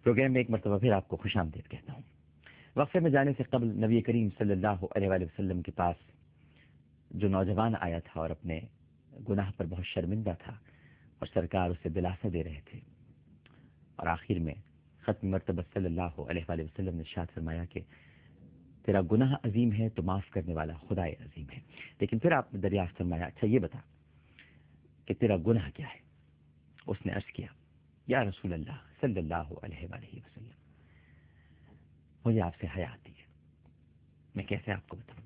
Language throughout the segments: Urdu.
پروگرام میں ایک مرتبہ پھر آپ کو خوش آمدید کہتا ہوں۔ وقفے میں جانے سے قبل نبی کریم صلی اللہ علیہ وآلہ وسلم کے پاس جو نوجوان آیا تھا اور اپنے گناہ پر بہت شرمندہ تھا اور سرکار اسے دلاسا دے رہے تھے، اور آخر میں ختم مرتبہ صلی اللہ علیہ وآلہ وسلم نے ارشاد فرمایا کہ تیرا گناہ عظیم ہے تو معاف کرنے والا خدائے عظیم ہے۔ لیکن پھر آپ نے دریافت فرمایا، اچھا یہ بتا کہ تیرا گناہ کیا ہے؟ اس نے عرض کیا، یا رسول اللہ صلی اللہ علیہ وآلہ وسلم، مجھے آپ سے حیا آتی ہے، میں کیسے آپ کو بتاؤں؟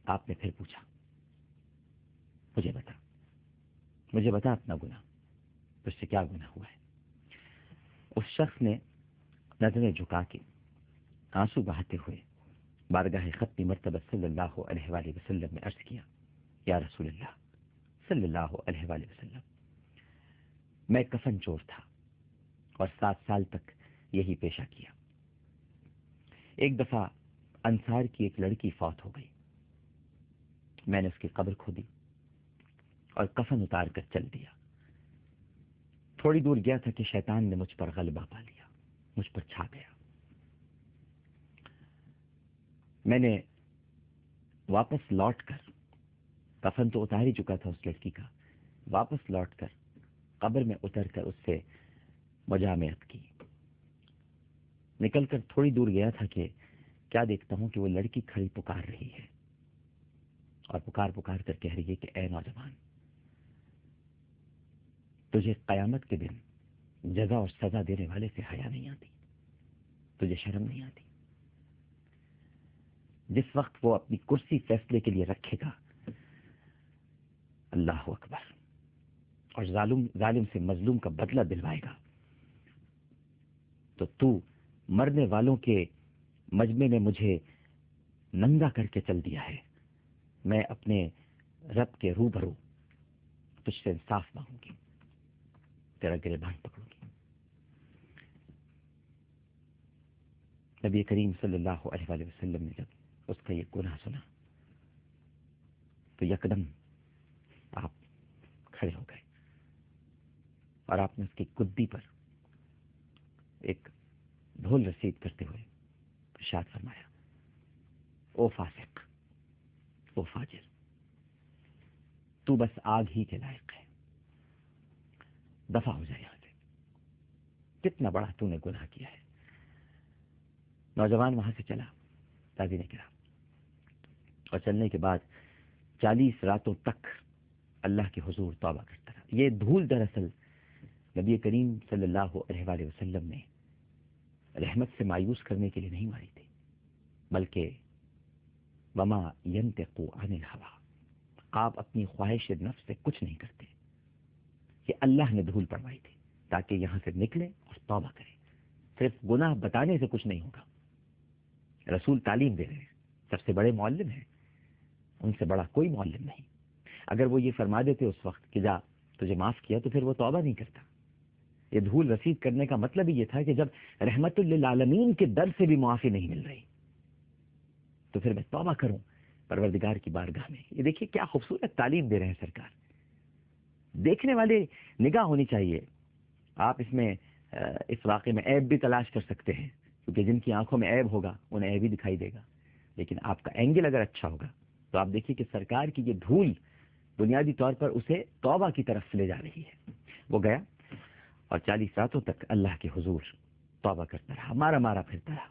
آپ نے پھر پوچھا، مجھے بتا اپنا گناہ، تجھ سے کیا گناہ ہوا ہے؟ اس شخص نے نظریں جھکا کے آنسو بہاتے ہوئے بارگاہ ختم مرتبہ صلی اللہ علیہ وآلہ وسلم میں عرض کیا، یا رسول اللہ صلی اللہ علیہ وآلہ وسلم، میں کفن چور تھا اور 7 سال تک یہی پیشہ کیا۔ ایک دفعہ انصار کی ایک لڑکی فوت ہو گئی، میں نے اس کی قبر کھودی اور کفن اتار کر چل دیا۔ تھوڑی دور گیا تھا کہ شیطان نے مجھ پر غلبہ پا لیا، مجھ پر چھا گیا۔ میں نے واپس لوٹ کر، کفن تو اتار ہی چکا تھا اس لڑکی کا، واپس لوٹ کر قبر میں اتر کر اس سے مجامعت کی۔ نکل کر تھوڑی دور گیا تھا کہ کیا دیکھتا ہوں کہ وہ لڑکی کھڑی پکار رہی ہے اور پکار پکار کر کہہ رہی ہے کہ اے نوجوان، تجھے قیامت کے دن جزا اور سزا دینے والے سے حیا نہیں آتی، تجھے شرم نہیں آتی؟ جس وقت وہ اپنی کرسی فیصلے کے لیے رکھے گا، اللہ اکبر، اور ظالم سے مظلوم کا بدلہ دلوائے گا، تو مرنے والوں کے مجمع میں مجھے ننگا کر کے چل دیا ہے، میں اپنے رب کے روبرو تجھ سے انصاف مانگوں گی، تیرا گریبان پکڑوں گی۔ نبی کریم صلی اللہ علیہ وآلہ وسلم نے جب اس کا یہ گناہ سنا تو یکدم آپ کھڑے ہو گئے اور آپ نے اس کی گدی پر ایک ڈھول رسید کرتے ہوئے ارشاد فرمایا، او فاسق، او فاجر، تو بس آگ ہی کے لائق ہے، دفع ہو جائے یہاں سے، کتنا بڑا تو نے گناہ کیا ہے۔ نوجوان وہاں سے چلا، تازی نے کہا، اور چلنے کے بعد 40 راتوں تک اللہ کے حضور توبہ کرتا رہا۔ یہ دھول دراصل نبی کریم صلی اللہ علیہ وآلہ وسلم نے رحمت سے مایوس کرنے کے لیے نہیں ماری تھی، بلکہ وما ينطق عن الهوى، آپ اپنی خواہش نفس سے کچھ نہیں کرتے، یہ اللہ نے دھول پڑوائی تھی تاکہ یہاں سے نکلے اور توبہ کرے۔ صرف گناہ بتانے سے کچھ نہیں ہوگا، رسول تعلیم دے رہے ہیں، سب سے بڑے معلم ہیں، ان سے بڑا کوئی معلم نہیں۔ اگر وہ یہ فرما دیتے اس وقت کہ جا تجھے معاف کیا، تو پھر وہ توبہ نہیں کرتا۔ یہ دھول رسید کرنے کا مطلب ہی یہ تھا کہ جب رحمت للعالمین کے در سے بھی معافی نہیں مل رہی تو پھر میں توبہ کروں پروردگار کی بارگاہ میں۔ یہ دیکھیے کیا خوبصورت تعلیم دے رہے ہیں سرکار۔ دیکھنے والے نگاہ ہونی چاہیے۔ آپ اس میں اس واقعے میں عیب بھی تلاش کر سکتے ہیں، کیونکہ جن کی آنکھوں میں عیب ہوگا انہیں عیب ہی دکھائی دے گا، لیکن آپ کا اینگل اگر اچھا ہوگا تو آپ دیکھیے کہ سرکار کی یہ دھول بنیادی طور پر اسے توبہ کی طرف لے جا رہی ہے۔ وہ گیا اور 40 راتوں تک اللہ کے حضور توبہ کرتا رہا، مارا پھرتا رہا۔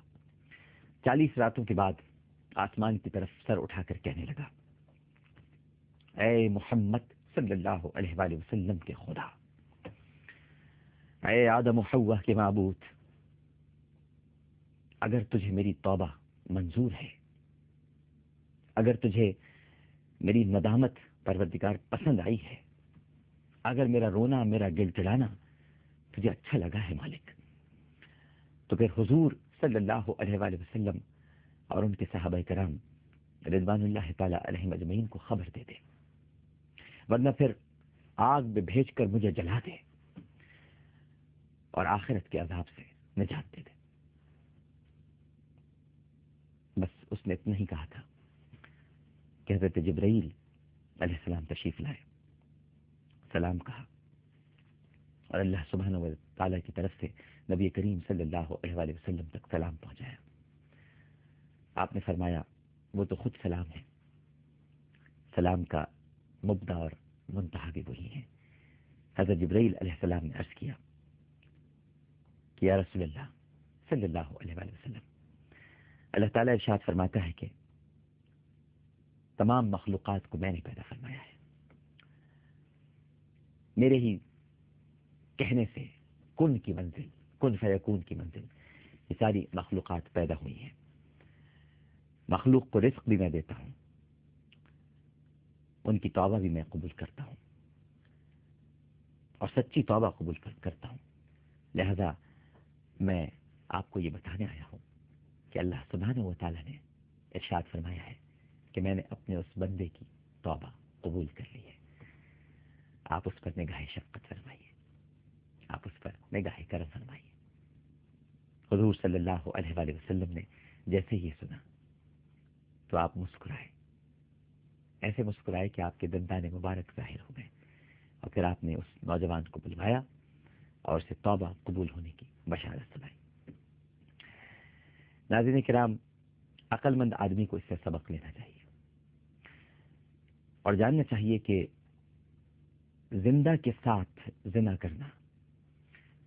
40 راتوں کے بعد آسمان کی طرف سر اٹھا کر کہنے لگا، اے محمد صلی اللہ علیہ وآلہ وسلم کے خدا، اے آدم و حوا کے معبود، اگر تجھے میری توبہ منظور ہے، اگر تجھے میری ندامت پروردگار پسند آئی ہے، اگر میرا رونا، میرا گڑگڑانا تجھے اچھا لگا ہے مالک، تو پھر حضور صلی اللہ علیہ وآلہ وسلم اور ان کے صحابہ کرام رضوان اللہ تعالی علیہم اجمعین کو خبر دے دے، ورنہ پھر آگ میں بھیج کر مجھے جلا دے اور آخرت کے عذاب سے نجات دے دے۔ بس اس نے اتنا ہی کہا تھا کہ حضرت جبرائیل علیہ السلام تشریف لائے، سلام کہا اور اللہ سبحانہ و تعالیٰ کی طرف سے نبی کریم صلی اللہ علیہ وآلہ وسلم تک سلام پہنچایا۔ آپ نے فرمایا وہ تو خود سلام ہے، سلام کا مبدا اور منتہا بھی وہی ہے۔ حضرت جبرائیل علیہ السلام نے عرض کیا کہ یا رسول اللہ صلی اللہ علیہ وآلہ وسلم، اللہ تعالیٰ ارشاد فرماتا ہے کہ تمام مخلوقات کو میں نے پیدا فرمایا ہے، میرے ہی کہنے سے کن کی منزل، کن فیکون کی منزل، یہ ساری مخلوقات پیدا ہوئی ہیں۔ مخلوق کو رزق بھی میں دیتا ہوں، ان کی توبہ بھی میں قبول کرتا ہوں اور سچی توبہ قبول کرتا ہوں۔ لہذا میں آپ کو یہ بتانے آیا ہوں کہ اللہ سبحانہ و تعالیٰ نے ارشاد فرمایا ہے کہ میں نے اپنے اس بندے کی توبہ قبول کر لی ہے، آپ اس پر نگاہ شفقت فرمائیے، آپ اس پر نگاہ کرم فرمائیے۔ حضور صلی اللہ علیہ وآلہ وسلم نے جیسے یہ سنا تو آپ مسکرائے، ایسے مسکرائے کہ آپ کے دندان مبارک ظاہر ہو گئے، اور پھر آپ نے اس نوجوان کو بلوایا اور اسے توبہ قبول ہونے کی بشارت سنائی۔ ناظرین کرام، عقل مند آدمی کو اس سے سبق لینا چاہیے اور جاننا چاہیے کہ زندہ کے ساتھ زنا کرنا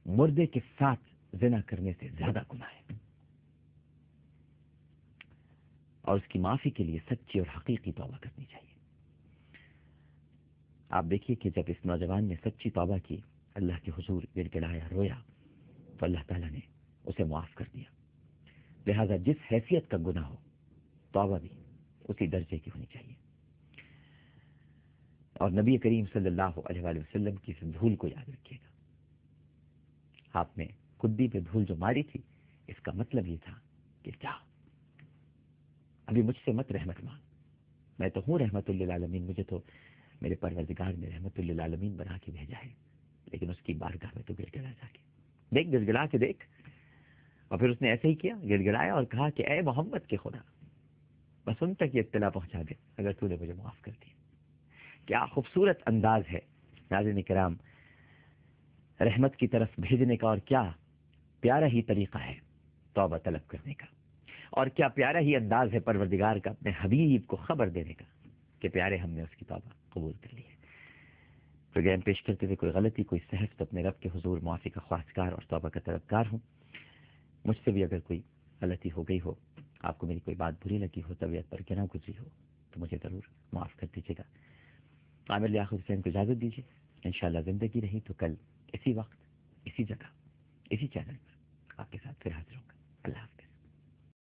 مردے کے ساتھ زنا کرنے سے زیادہ گناہ ہے، اور اس کی معافی کے لیے سچی اور حقیقی توبہ کرنی چاہیے۔ آپ دیکھیے کہ جب اس نوجوان نے سچی توبہ کی، اللہ کے حضور گر گڑایا، رویا، تو اللہ تعالیٰ نے اسے معاف کر دیا۔ لہذا جس حیثیت کا گناہ ہو، توبہ بھی اسی درجے کی ہونی چاہیے۔ اور نبی کریم صلی اللہ علیہ وآلہ وسلم کی اس دھول کو یاد رکھیے گا، آپ نے کدی پہ دھول جو ماری تھی، اس کا مطلب یہ تھا کہ جا، ابھی مجھ سے مت رحمت مانگ، میں تو ہوں رحمت للعالمین، مجھے تو میرے پروردگار نے رحمت للعالمین بنا کے بھیجا ہے، لیکن اس کی بارگاہ میں تو گڑ گڑا جا کے دیکھ، گڑ گڑا کے دیکھ۔ اور پھر اس نے ایسے ہی کیا، گڑ گڑایا اور کہا کہ اے محمد کے خدا، بس ان تک یہ اطلاع پہنچا دے اگر تو نے مجھے معاف کر دیا۔ کیا خوبصورت انداز ہے ناظرین کرام رحمت کی طرف بھیجنے کا، اور کیا پیارا ہی طریقہ ہے توبہ طلب کرنے کا، اور کیا پیارا ہی انداز ہے پروردگار کا اپنے حبیب کو خبر دینے کا کہ پیارے ہم نے اس کی توبہ قبول کر لی ہے۔ پروگرام پیش کرتے ہوئے کوئی غلطی، کوئی سہو تو اپنے رب کے حضور معافی کا خواستگار اور توبہ کا طلبگار ہوں۔ مجھ سے بھی اگر کوئی غلطی ہو گئی ہو، آپ کو میری کوئی بات بری لگی ہو، طبیعت پر گراں گزری ہو، تو مجھے ضرور معاف کر دیجیے گا۔ عامر لیاقت حسین کو اجازت دیجیے، انشاءاللہ زندگی رہی تو کل اسی وقت، اسی جگہ، اسی چینل پر